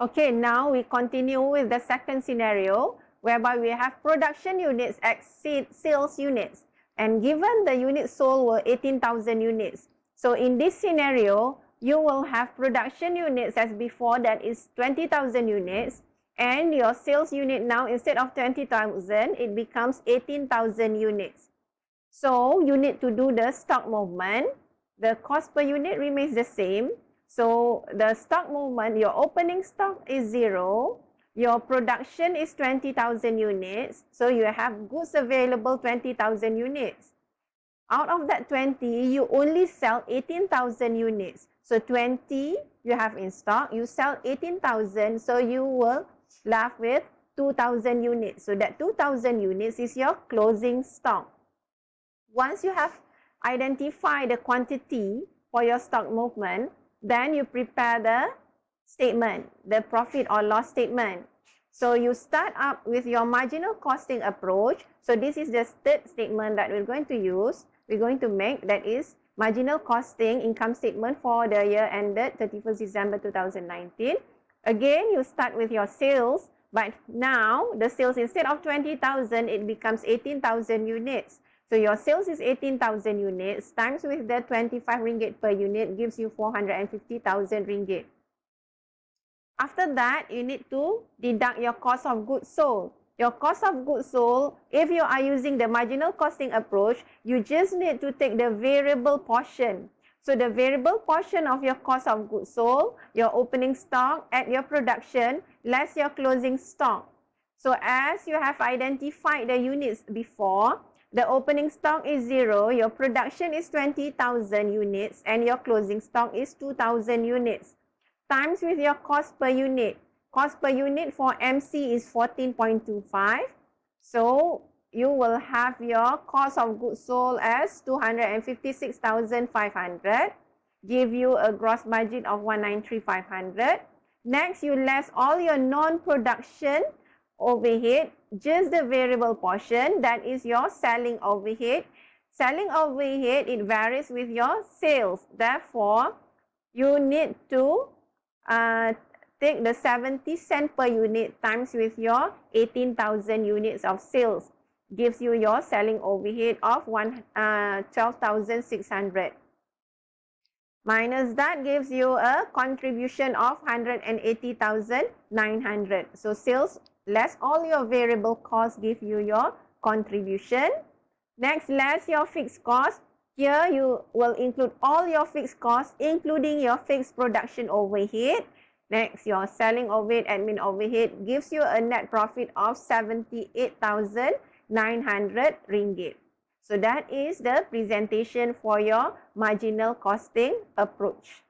Okay, now we continue with the second scenario whereby we have production units exceed sales units and given the units sold were 18,000 units. So in this scenario, you will have production units as before, that is 20,000 units, and your sales unit now instead of 20,000 it becomes 18,000 units. So you need to do the stock movement. The cost per unit remains the same. So the stock movement, your opening stock is 0. Your production is 20,000 units. So you have goods available 20,000 units. Out of that 20, you only sell 18,000 units. So 20 you have in stock, you sell 18,000, so you will left with 2,000 units. So that 2,000 units is your closing stock. Once you have identified the quantity for your stock movement, then you prepare the statement, the profit or loss statement. So you start up with your marginal costing approach. So this is the third statement that we're going to use. We're going to make, that is marginal costing income statement for the year ended 31st December 2019. Again, you start with your sales, but now the sales instead of 20,000, it becomes 18,000 units. So your sales is 18,000 units times with the 25 ringgit per unit gives you 450,000 ringgit. After that, you need to deduct your cost of goods sold. Your cost of goods sold, if you are using the marginal costing approach, you just need to take the variable portion. So the variable portion of your cost of goods sold, your opening stock at your production, less your closing stock. So as you have identified the units before, the opening stock is 0, your production is 20,000 units, and your closing stock is 2,000 units. Times with your cost per unit. Cost per unit for MC is 14.25. So you will have your cost of goods sold as 256,500. Give you a gross margin of 193,500. Next, you less all your non-production overhead, just the variable portion, that is your selling overhead. Selling overhead, it varies with your sales. Therefore, you need to take the 70 cent per unit times with your 18,000 units of sales. Gives you your selling overhead of 12,600. Minus that gives you a contribution of 180,900. So sales less all your variable costs give you your contribution. Next, less your fixed cost. Here you will include all your fixed costs, including your fixed production overhead. Next, your selling overhead, admin overhead gives you a net profit of 78,900 ringgit. So that is the presentation for your marginal costing approach.